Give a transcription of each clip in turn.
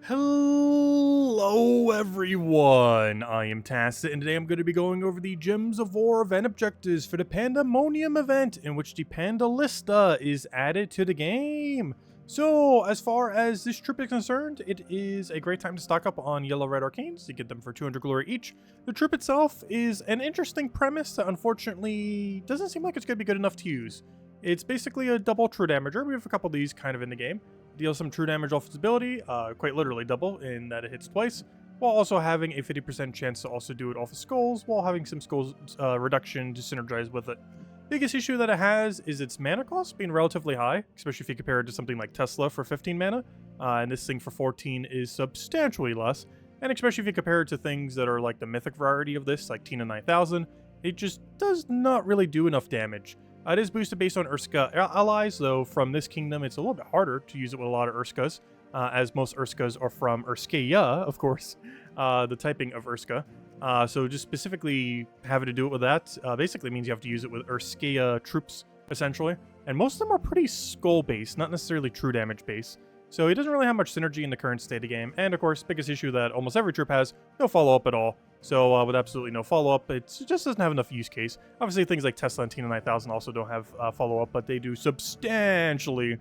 Hello everyone, I am Tacit, and today I'm going to be going over the Gems of War event objectives for the Panda-Monium event, in which the Pandallista is added to the game. So, as far as this trip is concerned, it is a great time to stock up on yellow red arcanes to get them for 200 glory each. The trip itself is an interesting premise that unfortunately doesn't seem like it's going to be good enough to use. It's basically a double true damager. We have a couple of these kind of in the game. Deals some true damage off its ability, quite literally double in that it hits twice, while also having a 50% chance to also do it off of skulls, while having some skulls reduction to synergize with it. Biggest issue that it has is its mana cost being relatively high, especially if you compare it to something like Tesla for 15 mana, and this thing for 14 is substantially less, and especially if you compare it to things that are like the mythic variety of this, like Tina 9000, it just does not really do enough damage. It is boosted based on Urska allies, though from this kingdom it's a little bit harder to use it with a lot of Urskas, as most Urskas are from Urskaya, of course, the typing of Urska. So just specifically having to do it with that basically means you have to use it with Urskaya troops, essentially. And most of them are pretty skull-based, not necessarily true damage-based. So it doesn't really have much synergy in the current state of the game. And of course, biggest issue that almost every troop has, no follow-up at all. So with absolutely no follow-up, it just doesn't have enough use case. Obviously, things like Tesla and Tina 9000 also don't have follow-up, but they do substantially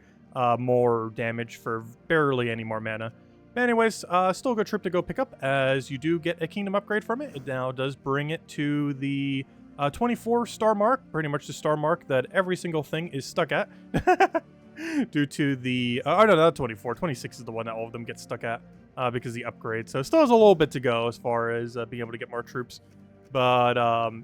more damage for barely any more mana. But anyways, still a good trip to go pick up, as you do get a kingdom upgrade from it. It now does bring it to the 24 star mark, pretty much the star mark that every single thing is stuck at. Due to the, oh no, not 24, 26 is the one that all of them get stuck at because of the upgrade. So still has a little bit to go as far as being able to get more troops. But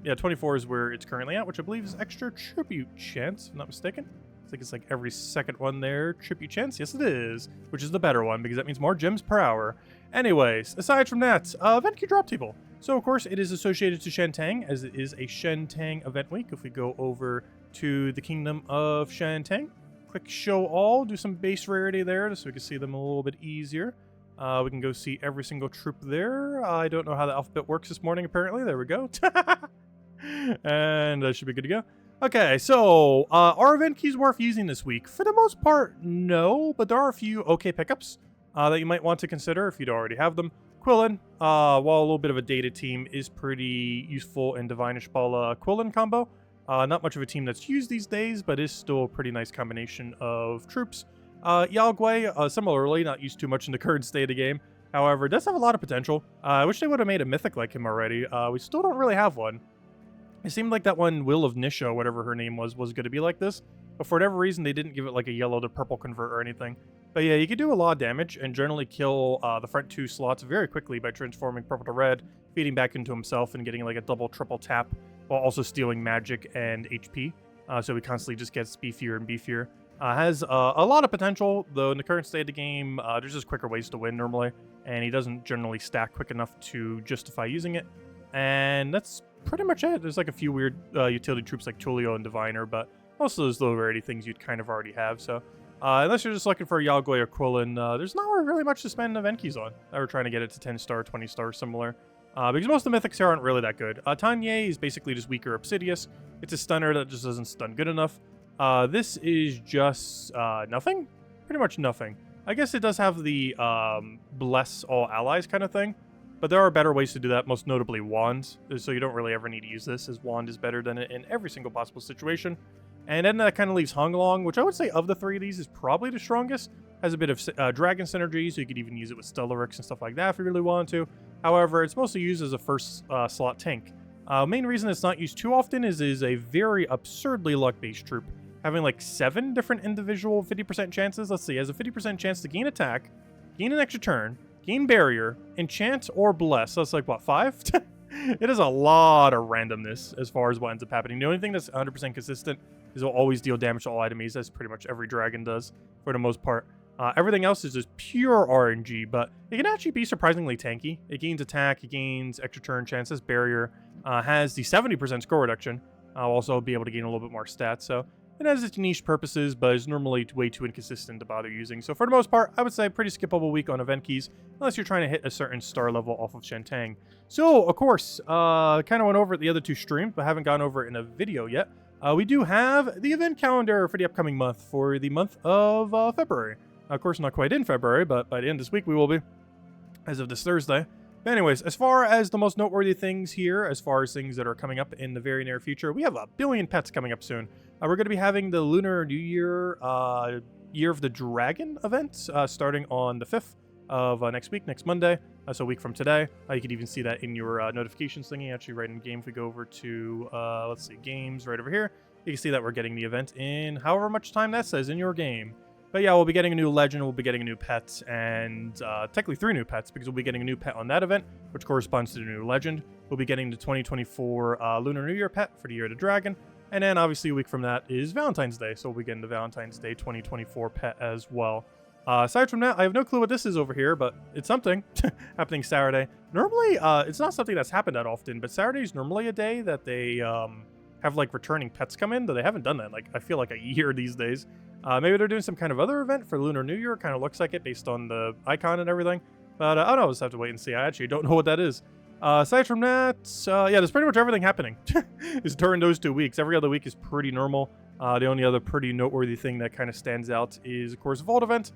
yeah, 24 is where it's currently at, which I believe is extra tribute chance, if I'm not mistaken. I think it's like every second one there, tribute chance. Yes, it is, which is the better one because that means more gems per hour. Anyways, aside from that, event queue drop table. So of course it is associated to Shantang, as it is a Shantang event week. If we go over to the Kingdom of Shantang, click show all, do some base rarity there so we can see them a little bit easier. We can go see every single troop there. I don't know how the alphabet works this morning, apparently. There we go. And that should be good to go. Okay, so are event keys worth using this week? For the most part, no, but there are a few okay pickups that you might want to consider if you don't already have them. Quillen, while a little bit of a dated team, is pretty useful in Divine Ishbala Quillen combo. Not much of a team that's used these days, but is still a pretty nice combination of troops. Yalgwei, similarly, not used too much in the current state of the game. However, does have a lot of potential. I wish they would have made a mythic like him already. We still don't really have one. It seemed like that one, Will of Nisha, whatever her name was going to be like this. But for whatever reason, they didn't give it like a yellow to purple convert or anything. But yeah, you can do a lot of damage and generally kill the front two slots very quickly by transforming purple to red, feeding back into himself and getting like a double, triple tap, while also stealing magic and HP. So he constantly just gets beefier and beefier. Has a lot of potential, though in the current state of the game, there's just quicker ways to win normally, and he doesn't generally stack quick enough to justify using it. And that's pretty much it. There's like a few weird utility troops like Tulio and Diviner, but most of those low rarity things you'd kind of already have. So unless you're just looking for Yalgwei or Quillen, there's not really much to spend event keys on. We're trying to get it to 10 star, 20 star, similar. Because most of the mythics here aren't really that good. Tanya is basically just weaker Obsidious. It's a stunner that just doesn't stun good enough. This is just nothing? Pretty much nothing. I guess it does have the bless all allies kind of thing, but there are better ways to do that, most notably Wand, so you don't really ever need to use this, as Wand is better than it in every single possible situation. And then that kind of leaves Hung Along, which I would say of the three of these is probably the strongest. Has a bit of dragon synergy, so you could even use it with Stellarix and stuff like that if you really want to. However, it's mostly used as a first slot tank. Main reason it's not used too often is a very absurdly luck-based troop, having like 7 different individual 50% chances. Let's see, has a 50% chance to gain attack, gain an extra turn, gain barrier, enchant, or bless. So that's like, what, 5? It is a lot of randomness as far as what ends up happening. The only thing that's 100% consistent is it'll always deal damage to all enemies, as pretty much every dragon does, for the most part. Everything else is just pure RNG, but it can actually be surprisingly tanky. It gains attack, it gains extra turn chances, barrier, has the 70% score reduction. I'll also be able to gain a little bit more stats, so it has its niche purposes, but is normally way too inconsistent to bother using. So for the most part, I would say pretty skippable week on event keys, unless you're trying to hit a certain star level off of Shantang. So, of course, kind of went over it the other two streams, but haven't gone over it in a video yet. We do have the event calendar for the upcoming month, for the month of February. Of course, not quite in February, but by the end of this week we will be. as of this Thursday. But anyways, as far as the most noteworthy things here, as far as things that are coming up in the very near future, we have a billion pets coming up soon. We're going to be having the Lunar New Year Year of the Dragon event starting on the 5th of next week, next Monday. So a week from today. You can even see that in your notifications thingy, actually right in game. If we go over to, let's see, games right over here, you can see that we're getting the event in however much time that says in your game. But yeah, we'll be getting a new legend, we'll be getting a new pet, and technically 3 new pets, because we'll be getting a new pet on that event, which corresponds to the new legend. We'll be getting the 2024 Lunar New Year pet for the Year of the Dragon. And then obviously a week from that is Valentine's Day, so we'll be getting the Valentine's Day 2024 pet as well. Aside from that, I have no clue what this is over here, but it's something happening Saturday. Normally, it's not something that's happened that often, but Saturday's normally a day that they have like returning pets come in, though they haven't done that like I feel like a year these days. Maybe they're doing some kind of other event for Lunar New Year. It kind of looks like it based on the icon and everything. But I don't know, we'll just have to wait and see. I actually don't know what that is. Aside from that, yeah, there's pretty much everything happening is during those 2 weeks. Every other week is pretty normal. The only other pretty noteworthy thing that kind of stands out is, of course, Vault event.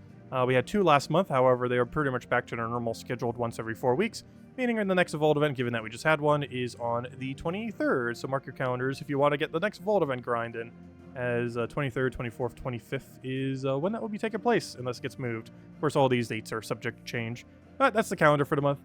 We had 2 last month, however, they are pretty much back to their normal scheduled once every 4 weeks, meaning in the next Vault event, given that we just had one, is on the 23rd. So mark your calendars if you want to get the next Vault event grind in, as 23rd, 24th, 25th is when that will be taking place, unless it gets moved. Of course, all these dates are subject to change, but that's the calendar for the month.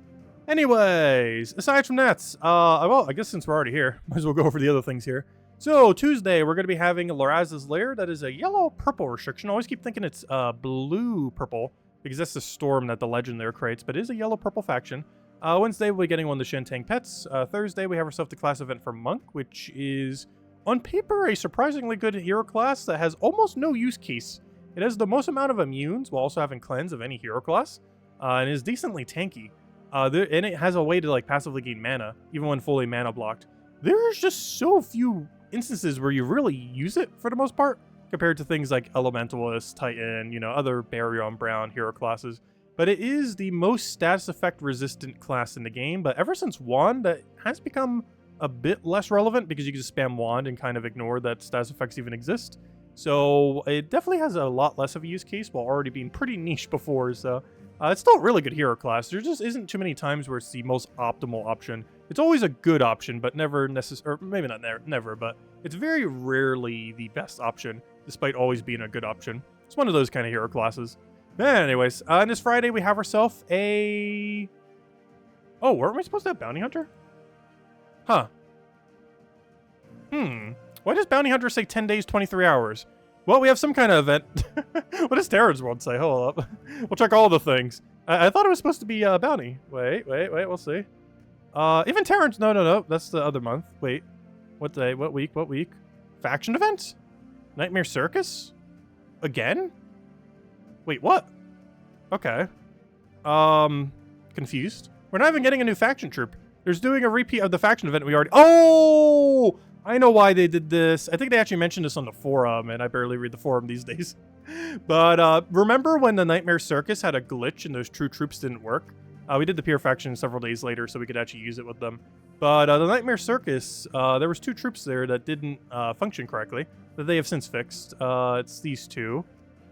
Anyways, aside from that, well, I guess since we're already here, might as well go over the other things here. So, Tuesday, we're going to be having Laraz's Lair. That is a yellow-purple restriction. I always keep thinking it's blue-purple, because that's the storm that the legend there creates, but it is a yellow-purple faction. Wednesday, we'll be getting one of the Shentang pets. Thursday, we have ourselves the class event for Monk, which is, on paper, a surprisingly good hero class that has almost no use case. It has the most amount of immunes, while also having cleanse of any hero class, and is decently tanky. And it has a way to like passively gain mana, even when fully mana blocked. There's just so few instances where you really use it for the most part, compared to things like Elementalist, Titan, you know, other Barrier on Brown hero classes. But it is the most status effect resistant class in the game, but ever since Wand, that has become a bit less relevant because you can just spam Wand and kind of ignore that status effects even exist. So it definitely has a lot less of a use case while already being pretty niche before, so it's still a really good hero class. There just isn't too many times where it's the most optimal option. It's always a good option, but never necessarily, or maybe not never, but it's very rarely the best option, despite always being a good option. It's one of those kind of hero classes. Anyways, on this Friday, we have ourselves a... Oh, weren't we supposed to have Bounty Hunter? Huh. Why does Bounty Hunter say 10 days, 23 hours? Well, we have some kind of event. What does Terran's World say? Hold up. We'll check all the things. I thought it was supposed to be Bounty. Wait, we'll see. Even Terran's... No. That's the other month. Wait. What day? What week? Faction event? Nightmare Circus? Again? Wait, what? Okay. Confused. We're not even getting a new faction troop. There's doing a repeat of the faction event we already... Oh! I know why they did this. I think they actually mentioned this on the forum, and I barely read the forum these days. But remember when the Nightmare Circus had a glitch and those true troops didn't work? We did the Pure faction several days later, so we could actually use it with them. But the Nightmare Circus, there was 2 troops there that didn't function correctly, that they have since fixed. It's these 2.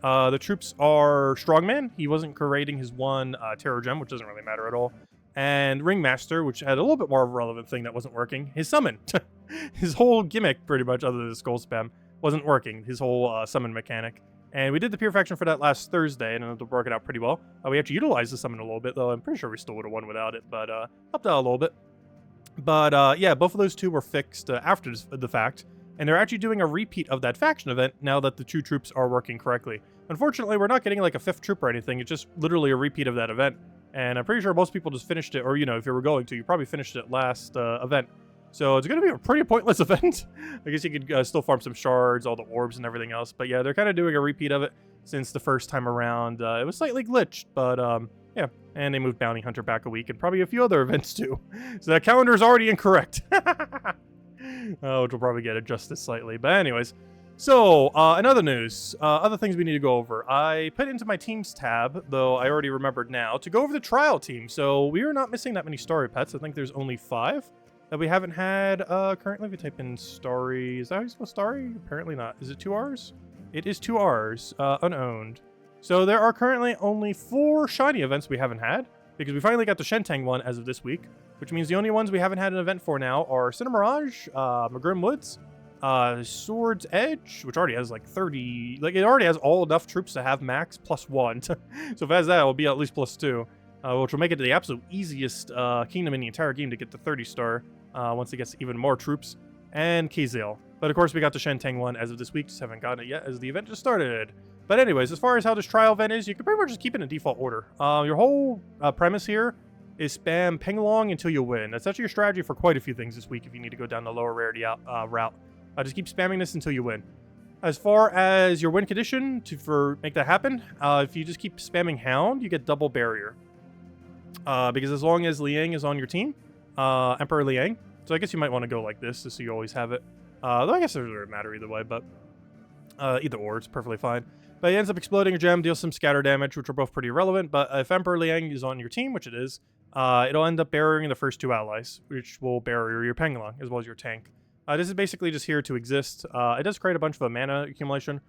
The troops are Strongman. He wasn't creating his one Terror Gem, which doesn't really matter at all. And Ringmaster, which had a little bit more of a relevant thing that wasn't working. His summon. His whole gimmick, pretty much, other than the skull spam, wasn't working. His whole summon mechanic. And we did the Pure faction for that last Thursday, and it ended up working out pretty well. We actually utilized the summon a little bit, though. I'm pretty sure we still would have won without it, but helped out a little bit. But yeah, both of those 2 were fixed after the fact. And they're actually doing a repeat of that faction event now that the 2 troops are working correctly. Unfortunately, we're not getting like a 5th troop or anything. It's just literally a repeat of that event. And I'm pretty sure most people just finished it, or, you know, if you were going to, you probably finished it last event. So it's going to be a pretty pointless event. I guess you could still farm some shards, all the orbs and everything else. But yeah, they're kind of doing a repeat of it since the first time around. It was slightly glitched, but yeah. And they moved Bounty Hunter back a week and probably a few other events too. So that calendar is already incorrect. Which will probably get adjusted slightly. But anyways, so in other news, other things we need to go over. I put into my teams tab, though I already remembered now, to go over the trial team. So we are not missing that many starry pets. I think there's only 5 that we haven't had currently. If you type in starry, is that how you spell starry? Apparently not. Is it 2 R's? It is 2 R's, unowned. So there are currently only 4 shiny events we haven't had. because we finally got the Shentang one as of this week, which means the only ones we haven't had an event for now are Cinemirage, Magrim Woods, Sword's Edge, which already has like 30, like it already has all enough troops to have max +1. So if it has that, it'll be at least +2, which will make it the absolute easiest kingdom in the entire game to get the 30-star once it gets even more troops, and Kazale. But of course, we got the Shentang one as of this week, just haven't gotten it yet as the event just started. But anyways, as far as how this trial event is, you can pretty much just keep it in default order. Your whole premise here is spam Penglong until you win. That's actually your strategy for quite a few things this week if you need to go down the lower rarity route. Just keep spamming this until you win. As far as your win condition to make that happen, if you just keep spamming Hound, you get double barrier. Because as long as Liang is on your team, Emperor Liang, so I guess you might want to go like this just so you always have it. Though I guess it doesn't matter either way, but either or, it's perfectly fine. But he ends up exploding a gem, deals some scatter damage, which are both pretty irrelevant. But if Emperor Liang is on your team, which it is, it'll end up barriering the first 2 allies, which will barrier your Penglong as well as your tank. This is basically just here to exist. It does create a bunch of a mana accumulation,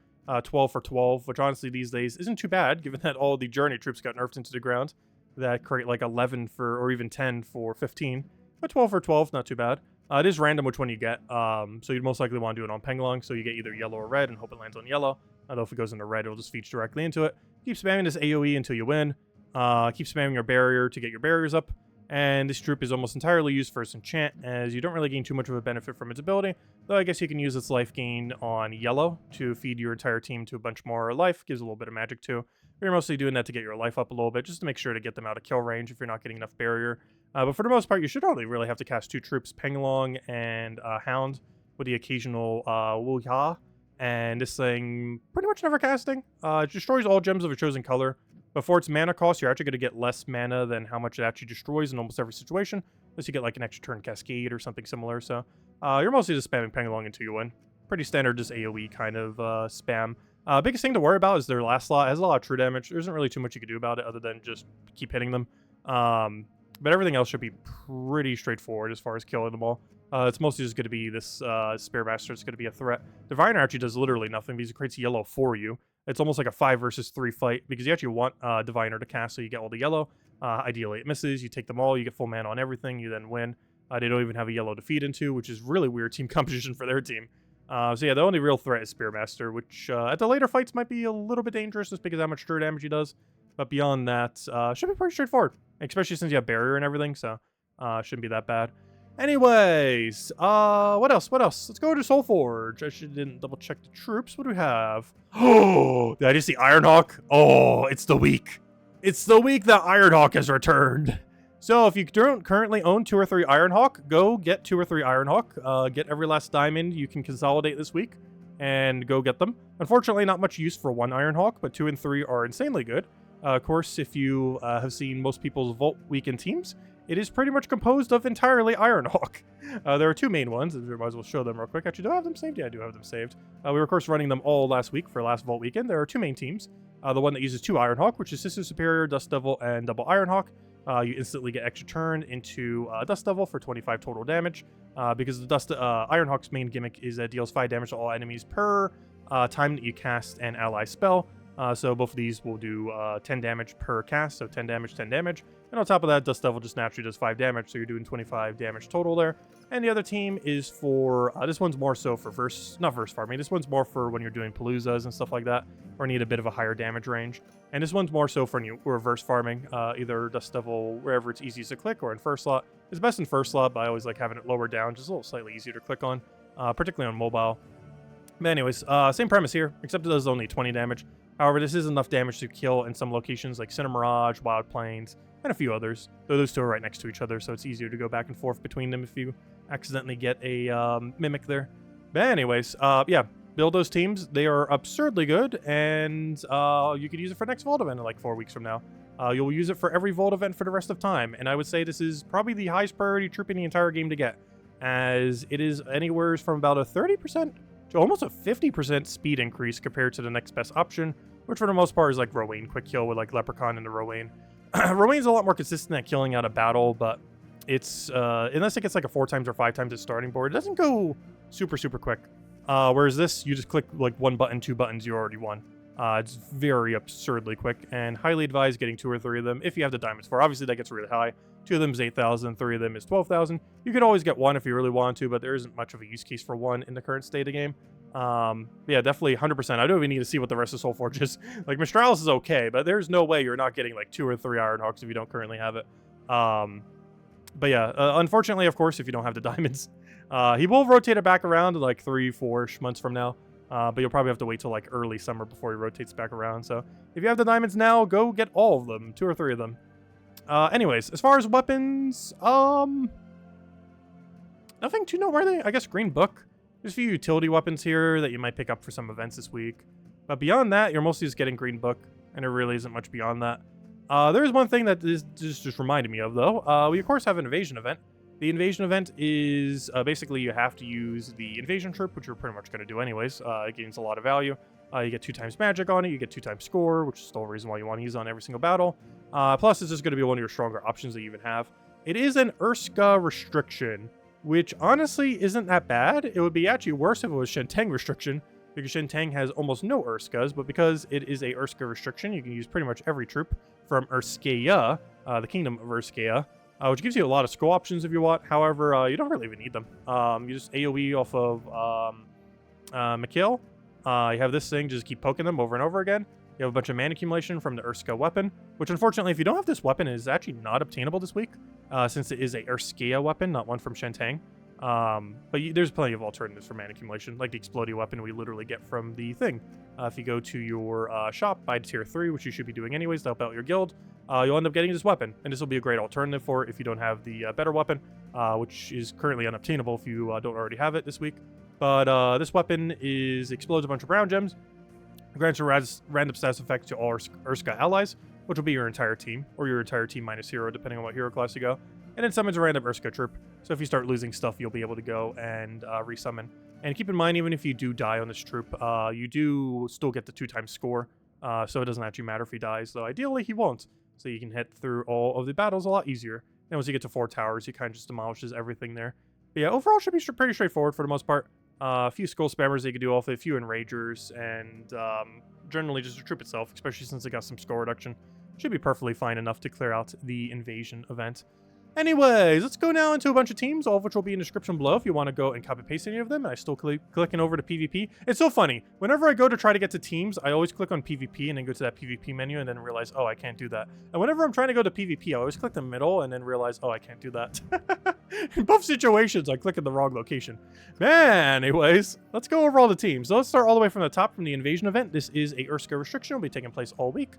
12 for 12, which honestly these days isn't too bad, given that all the Journey troops got nerfed into the ground. That create like 11 for, or even 10 for 15. But 12 for 12, not too bad. It is random which one you get, so you'd most likely want to do it on Penglong, so you get either yellow or red and hope it lands on yellow. Although if it goes into red, it'll just feed directly into it. Keep spamming this AoE until you win. Keep spamming your barrier to get your barriers up. And this troop is almost entirely used for its enchant, as you don't really gain too much of a benefit from its ability. Though I guess you can use its life gain on yellow to feed your entire team to a bunch more life. Gives a little bit of magic too. You're mostly doing that to get your life up a little bit, just to make sure to get them out of kill range if you're not getting enough barrier. But for the most part, you should only really have to cast 2 troops, Penglong and Hound, with the occasional Wuya. And this thing, pretty much never casting. It destroys all gems of a chosen color. But for its mana cost, you're actually going to get less mana than how much it actually destroys in almost every situation. Unless you get like an extra turn cascade or something similar. So you're mostly just spamming Penglong until you win. Pretty standard, just AoE kind of spam. Biggest thing to worry about is their last slot. It has a lot of true damage. There isn't really too much you can do about it other than just keep hitting them. But everything else should be pretty straightforward as far as killing them all. It's mostly just going to be this Spearmaster. It's going to be a threat. Diviner actually does literally nothing because it creates yellow for you. It's almost like a 5 versus 3 fight because you actually want Diviner to cast so you get all the yellow. Ideally it misses. You take them all. You get full mana on everything. You then win. They don't even have a yellow to feed into, which is really weird team composition for their team. So yeah, the only real threat is Spearmaster, which at the later fights might be a little bit dangerous just because how much true damage he does. But beyond that, should be pretty straightforward, especially since you have barrier and everything, so shouldn't be that bad. Anyways, what else? Let's go to Soulforge. I didn't double check the troops. What do we have? Oh, did I just see Ironhawk? Oh, it's the week. It's the week that Ironhawk has returned. So if you don't currently own 2 or 3 Ironhawk, go get 2 or 3 Ironhawk. Get every last diamond you can consolidate this week and go get them. Unfortunately, not much use for 1 Ironhawk, but 2 and 3 are insanely good. Of course, if you have seen most people's Vault Weekend teams, it is pretty much composed of entirely Ironhawk. There are 2 main ones, and we might as well show them real quick. Actually, do I have them saved? Yeah, I do have them saved. We were, of course, running them all last week for last Vault Weekend. There are 2 main teams. The one that uses 2 Ironhawk, which is Sister Superior, Dust Devil, and Double Ironhawk. You instantly get extra turn into Dust Devil for 25 total damage. Because the Ironhawk's main gimmick is that it deals 5 damage to all enemies per time that you cast an ally spell. So both of these will do 10 damage per cast, so 10 damage, 10 damage. And on top of that, Dust Devil just naturally does 5 damage, so you're doing 25 damage total there. And the other team is for, this one's more so for not verse farming, this one's more for when you're doing Paloozas and stuff like that, or need a bit of a higher damage range. And this one's more so for when you reverse farming, either Dust Devil wherever it's easiest to click, or in first slot. It's best in first slot, but I always like having it lower down, just a little slightly easier to click on, particularly on mobile. But anyways, same premise here, except it does only 20 damage. However, this is enough damage to kill in some locations like Cinemirage, Wild Plains, and a few others. Though those 2 are right next to each other, so it's easier to go back and forth between them if you accidentally get a Mimic there. But anyways, yeah, build those teams. They are absurdly good, and you could use it for next Vault event in like 4 weeks from now. You'll use it for every Vault event for the rest of time, and I would say this is probably the highest priority troop in the entire game to get, as it is anywhere from about a 30% to almost a 50% speed increase compared to the next best option, which for the most part is like Rowan quick kill with like Leprechaun and the Rowan. Rowan's a lot more consistent at killing out of battle, but it's unless it gets like a 4 times or 5 times its starting board, it doesn't go super quick. Whereas this, you just click like 1 button, 2 buttons, you already won. It's very absurdly quick, and highly advised getting 2 or 3 of them if you have the diamonds for. Obviously, that gets really high. 2 of them is 8,000, 3 of them is 12,000. You could always get 1 if you really want to, but there isn't much of a use case for 1 in the current state of the game. Yeah, definitely 100%. I don't even need to see what the rest of soulforge is. Like, Mistralis is okay, but there's no way you're not getting like 2 or 3 Ironhawks if you don't currently have it. But yeah, unfortunately, of course, if you don't have the diamonds, he will rotate it back around like 3-4 months from now. But you'll probably have to wait till like early summer before he rotates back around. So if you have the diamonds now, go get all of them, 2 or 3 of them. Anyways, as far as weapons, nothing too noteworthy. I guess Green Book. There's a few utility weapons here that you might pick up for some events this week. But beyond that, you're mostly just getting Green Book, and there really isn't much beyond that. There is one thing that this just reminded me of, though. We, of course, have an invasion event. The invasion event is basically you have to use the invasion troop, which you're pretty much going to do anyways. It gains a lot of value. You get 2 times magic on it. You get 2 times score, which is still a reason why you want to use it on every single battle. Plus, it's just going to be one of your stronger options that you even have. It is an Urska restriction, which honestly isn't that bad. It would be actually worse if it was Shenteng restriction, because Shenteng has almost no Urskas, but because it is a Urska restriction, you can use pretty much every troop from Urskaya, the kingdom of Urskaya, which gives you a lot of score options if you want. However, you don't really even need them. You just AoE off of Mikhail. You have this thing, just keep poking them over and over again. You have a bunch of mana accumulation from the Urska weapon, which unfortunately, if you don't have this weapon, it is actually not obtainable this week, since it is a Urskaya weapon, not one from Shenteng. But there's plenty of alternatives for mana accumulation, like the exploding weapon we literally get from the thing. If you go to your shop, buy tier 3, which you should be doing anyways to help out your guild, you'll end up getting this weapon, and this will be a great alternative for it if you don't have the better weapon, which is currently unobtainable if you don't already have it this week. But this weapon explodes a bunch of brown gems, grants a random status effect to all Urska allies, which will be your entire team, or your entire team minus hero, depending on what hero class you go. And then summons a random Urska troop. So if you start losing stuff, you'll be able to go and resummon. And keep in mind, even if you do die on this troop, you do still get the 2 times score. So it doesn't actually matter if he dies, though ideally he won't. So you can hit through all of the battles a lot easier. And once you get to 4 towers, he kind of just demolishes everything there. But yeah, overall should be pretty straightforward for the most part. A few skull spammers that you can do off it, a few enragers, and generally just the troop itself, especially since it got some score reduction. Should be perfectly fine enough to clear out the invasion event. Anyways, let's go now into a bunch of teams, all of which will be in the description below if you want to go and copy paste any of them. And I still clicking over to PvP. It's so funny. Whenever I go to try to get to teams, I always click on PvP and then go to that PvP menu and then realize, oh, I can't do that. And whenever I'm trying to go to PvP, I always click the middle and then realize, oh, I can't do that. In both situations, I click in the wrong location. Man, anyways, let's go over all the teams. So let's start all the way from the top from the invasion event. This is a Urska restriction. Will be taking place all week.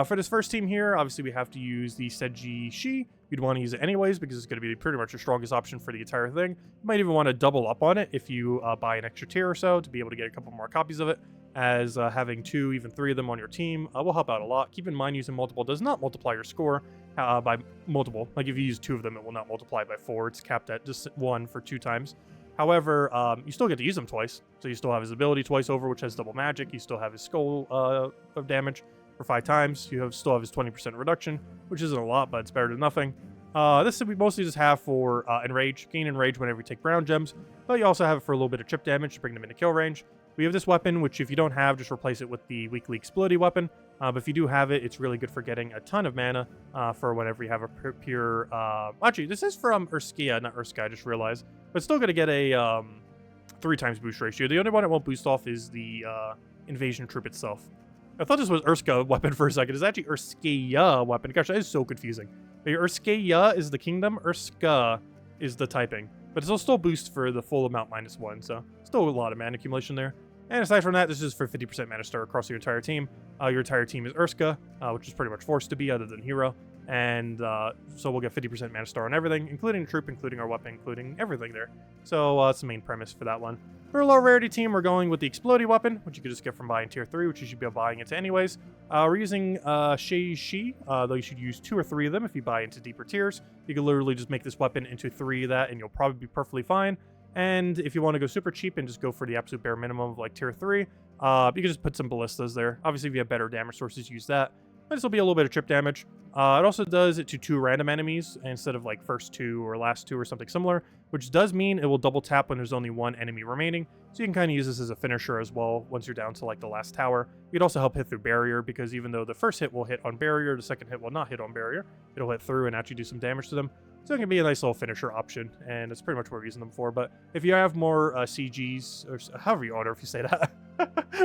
For this first team here, obviously we have to use the Seiji Shi. You'd want to use it anyways because it's going to be pretty much your strongest option for the entire thing. You might even want to double up on it if you buy an extra tier or so to be able to get a couple more copies of it, as having 2, even 3 of them on your team will help out a lot. Keep in mind, using multiple does not multiply your score by multiple. Like if you use 2 of them, it will not multiply by 4. It's capped at just 1 for 2 times. However, you still get to use them twice. So you still have his ability twice over, which has double magic. You still have his skull of damage for 5 times. You still have his 20% reduction, which isn't a lot, but it's better than nothing. This we mostly just have for enrage. Gain enrage whenever you take brown gems, but you also have it for a little bit of chip damage to bring them into kill range. We have this weapon, which if you don't have, just replace it with the weekly exploding weapon. But if you do have it, it's really good for getting a ton of mana for whenever you have a pure... actually, this is from Urskaya, not Urska, I just realized. But still going to get a 3 times boost ratio. The only one it won't boost off is the invasion troop itself. I thought this was Urska weapon for a second. It's actually Urskaya weapon. Gosh, that is so confusing. Urskaya is the kingdom, Urska is the typing. But it'll still boost for the full amount -1, so still a lot of mana accumulation there. And aside from that, this is for 50% mana star across your entire team. Your entire team is Urska, which is pretty much forced to be other than hero. And so we'll get 50% mana star on everything, including troop, including our weapon, including everything there. So that's the main premise for that one. For a low rarity team, we're going with the exploding weapon, which you could just get from buying tier 3, which you should be buying into anyways. We're using Shi, though you should use 2 or 3 of them if you buy into deeper tiers. You can literally just make this weapon into 3 of that, and you'll probably be perfectly fine. And if you want to go super cheap and just go for the absolute bare minimum of like tier 3, you can just put some ballistas there. Obviously, if you have better damage sources, use that. This will be a little bit of trip damage. It also does it to 2 random enemies instead of like first 2 or last 2 or something similar, which does mean it will double tap when there's only 1 enemy remaining. So you can kind of use this as a finisher as well once you're down to like the last tower. It'd also help hit through barrier because even though the first hit will hit on barrier, the second hit will not hit on barrier. It'll hit through and actually do some damage to them. So it can be a nice little finisher option, and that's pretty much what we're using them for. But if you have more CGs, or however you order if you say that,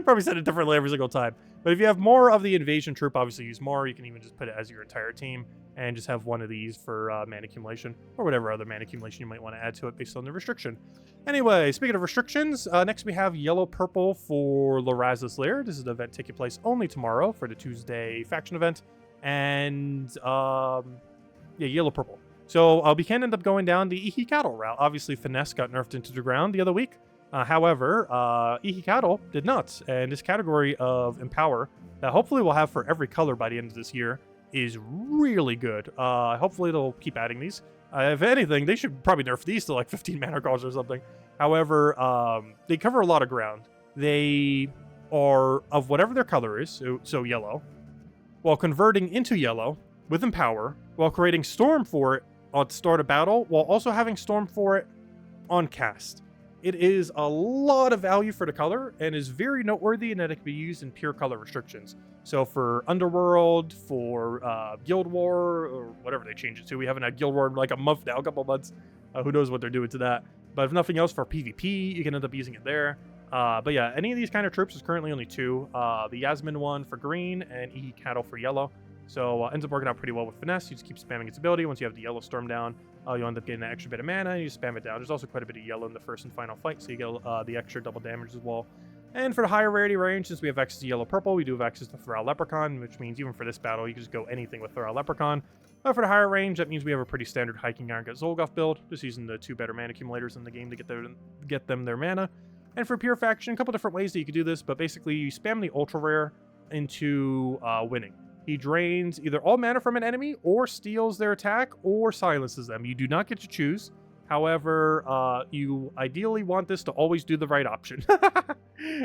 probably said it differently every single time. But if you have more of the invasion troop, obviously use more. You can even just put it as your entire team and just have one of these for mana accumulation or whatever other mana accumulation you might want to add to it based on the restriction. Anyway, speaking of restrictions, next we have yellow-purple for Laraz's Lair. This is an event taking place only tomorrow for the Tuesday faction event. And, yeah, yellow-purple. So we can end up going down the Ihikatl route. Obviously, Finesse got nerfed into the ground the other week. However, Ihikatl did not. And this category of Empower that hopefully we'll have for every color by the end of this year is really good. Hopefully they'll keep adding these. If anything, they should probably nerf these to like 15 mana cost or something. However, they cover a lot of ground. They are of whatever their color is, so yellow, while converting into yellow with Empower, while creating Storm for it on start of battle, while also having Storm for it on cast. It is a lot of value for the color and is very noteworthy in that it can be used in pure color restrictions. So for Underworld, for Guild War, or whatever they change it to. We haven't had Guild War in like a month now, a couple months. Who knows what they're doing to that. But if nothing else for PvP, you can end up using it there. But yeah, any of these kind of troops is currently only 2. The Yasmin one for green and Ihikatl for yellow. So ends up working out pretty well with Finesse. You just keep spamming its ability. Once you have the yellow storm down, you'll end up getting that extra bit of mana, and you spam it down. There's also quite a bit of yellow in the first and final fight, so you get the extra double damage as well. And for the higher rarity range, since we have access to yellow-purple, we do have access to Thral Leprechaun, which means even for this battle, you can just go anything with Thral Leprechaun. But for the higher range, that means we have a pretty standard Hiking Iron Gut Zolgoth build, just using the 2 better mana accumulators in the game to get them their mana. And for pure faction, a couple different ways that you could do this, but basically you spam the ultra rare into winning. He drains either all mana from an enemy, or steals their attack, or silences them. You do not get to choose. However, you ideally want this to always do the right option.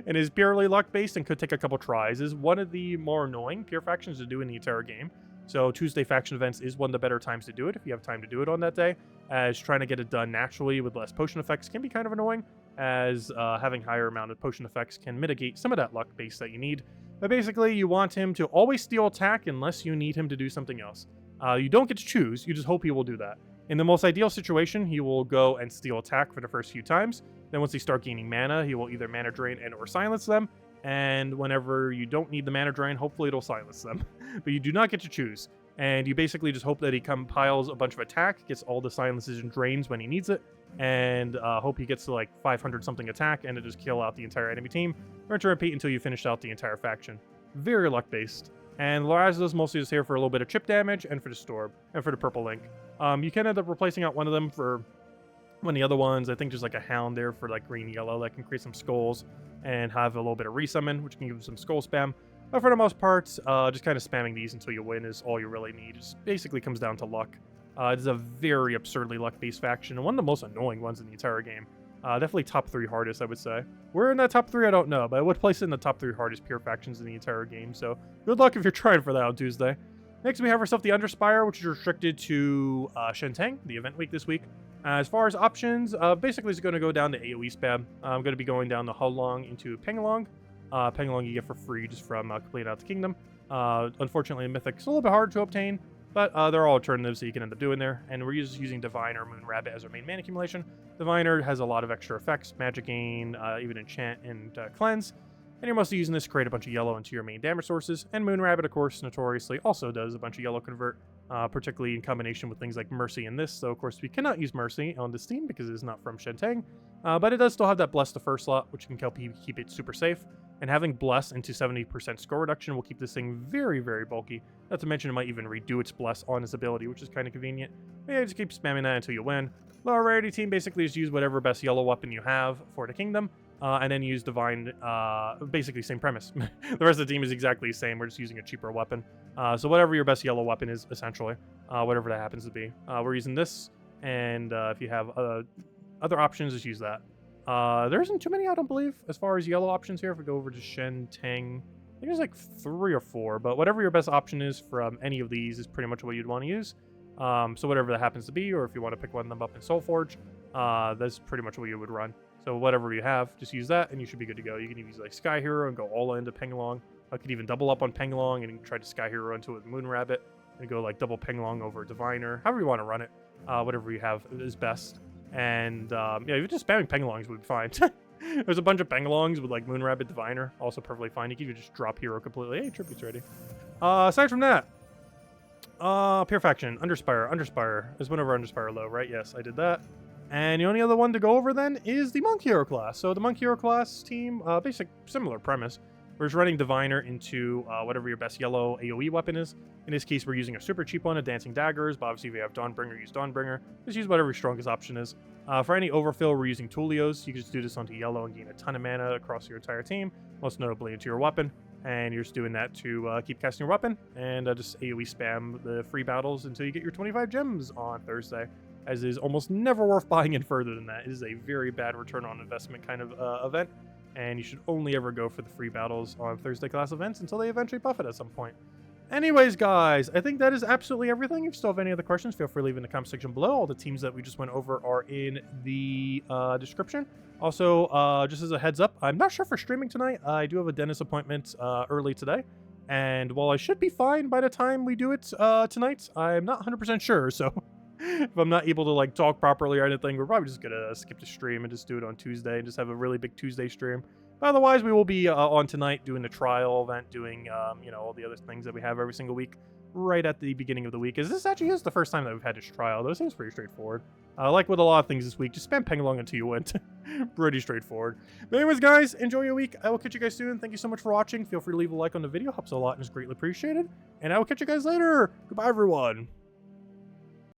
And is purely luck-based and could take a couple tries. Is one of the more annoying pure factions to do in the entire game. So Tuesday faction events is one of the better times to do it, if you have time to do it on that day, as trying to get it done naturally with less potion effects can be kind of annoying, as having higher amount of potion effects can mitigate some of that luck base that you need. But basically, you want him to always steal attack unless you need him to do something else. You don't get to choose, you just hope he will do that. In the most ideal situation, he will go and steal attack for the first few times. Then once they start gaining mana, he will either mana drain and or silence them. And whenever you don't need the mana drain, hopefully it'll silence them. But you do not get to choose. And you basically just hope that he compiles a bunch of attack, gets all the silences and drains when he needs it, and hope he gets to like 500 something attack and to just kill out the entire enemy team. Or to repeat until you finish out the entire faction. Very luck based. And Laraz is mostly just here for a little bit of chip damage and for the Storm and for the purple link. You can end up replacing out one of them for one of the other ones. I think there's like a Hound there for like green yellow that can create some skulls and have a little bit of resummon, which can give some skull spam. But for the most part, just kind of spamming these until you win is all you really need. It basically comes down to luck. It is a very absurdly luck-based faction, and one of the most annoying ones in the entire game. Definitely top 3 hardest, I would say. Where in that top 3, I don't know, but I would place it in the top 3 hardest pure factions in the entire game, so good luck if you're trying for that on Tuesday. Next, we have ourselves the Underspire, which is restricted to Shenteng, the event week this week. As far as options, basically it's going to go down to AoE spam. I'm going to be going down the Hulong into Pengalong. Pengalong you get for free just from completing out the kingdom. Unfortunately, Mythic's a little bit hard to obtain, but there are alternatives that you can end up doing there. And we're just using Divine or Moon Rabbit as our main mana accumulation. Diviner has a lot of extra effects, magic gain, even enchant and cleanse. And you're mostly using this to create a bunch of yellow into your main damage sources. And Moon Rabbit, of course, notoriously also does a bunch of yellow convert, particularly in combination with things like Mercy and this. So, of course, we cannot use Mercy on this team because it is not from Shenteng. But it does still have that Bless the first slot, which can help you keep it super safe. And having Bless into 70% score reduction will keep this thing very, very bulky. Not to mention it might even redo its Bless on its ability, which is kind of convenient. But yeah, just keep spamming that until you win. Lower rarity team basically just use whatever best yellow weapon you have for the kingdom. And then use Divine, basically same premise. The rest of the team is exactly the same, we're just using a cheaper weapon. So whatever your best yellow weapon is, essentially, whatever that happens to be. We're using this, and if you have other options, just use that. There isn't too many, I don't believe, as far as yellow options here. If we go over to Shenteng, think there's like 3 or 4, but whatever your best option is from any of these is pretty much what you'd want to use. So whatever that happens to be, or if you want to pick one of them up in soulforge, that's pretty much what you would run. So whatever you have, just use that and you should be good to go. You can use like Sky Hero and go all into Pengalong. I could even double up on Pengalong and try to Sky Hero into it with Moon Rabbit and go like double Pengalong over Diviner. However you want to run it, whatever you have is best. And yeah, even just spamming Pengalongs would be fine. There's a bunch of Pengalongs with like Moon Rabbit, Diviner, also perfectly fine. You can even just drop Hero completely. Hey, Tribute's ready. Aside from that, Pure Faction, Underspire. Is one over Underspire low, right? Yes, I did that. And the only other one to go over then is the Monk Hero class. So the Monk Hero class team, basic similar premise. We're just running Diviner into whatever your best yellow AoE weapon is. In this case, we're using a super cheap one, a Dancing Daggers, but obviously if you have Dawnbringer, use Dawnbringer. Just use whatever your strongest option is. For any overfill, we're using Tulios. You can just do this onto yellow and gain a ton of mana across your entire team, most notably into your weapon. And you're just doing that to keep casting your weapon, and just AoE spam the free battles until you get your 25 gems on Thursday, as is almost never worth buying in further than that. It is a very bad return on investment kind of event, and you should only ever go for the free battles on Thursday class events until they eventually buff it at some point. Anyways, guys, I think that is absolutely everything. If you still have any other questions, feel free to leave in the comment section below. All the teams that we just went over are in the description. Also, just as a heads up, I'm not sure for streaming tonight. I do have a dentist appointment early today. And while I should be fine by the time we do it tonight, I'm not 100% sure. So if I'm not able to like talk properly or anything, we're probably just going to skip the stream and just do it on Tuesday and just have a really big Tuesday stream. Otherwise, we will be on tonight doing the trial event, doing, you know, all the other things that we have every single week right at the beginning of the week. As this actually is the first time that we've had this trial, though it seems pretty straightforward. Like with a lot of things this week, just spam Pengalong until you win. Pretty straightforward. But anyways, guys, enjoy your week. I will catch you guys soon. Thank you so much for watching. Feel free to leave a like on the video. Helps a lot and is greatly appreciated. And I will catch you guys later. Goodbye, everyone.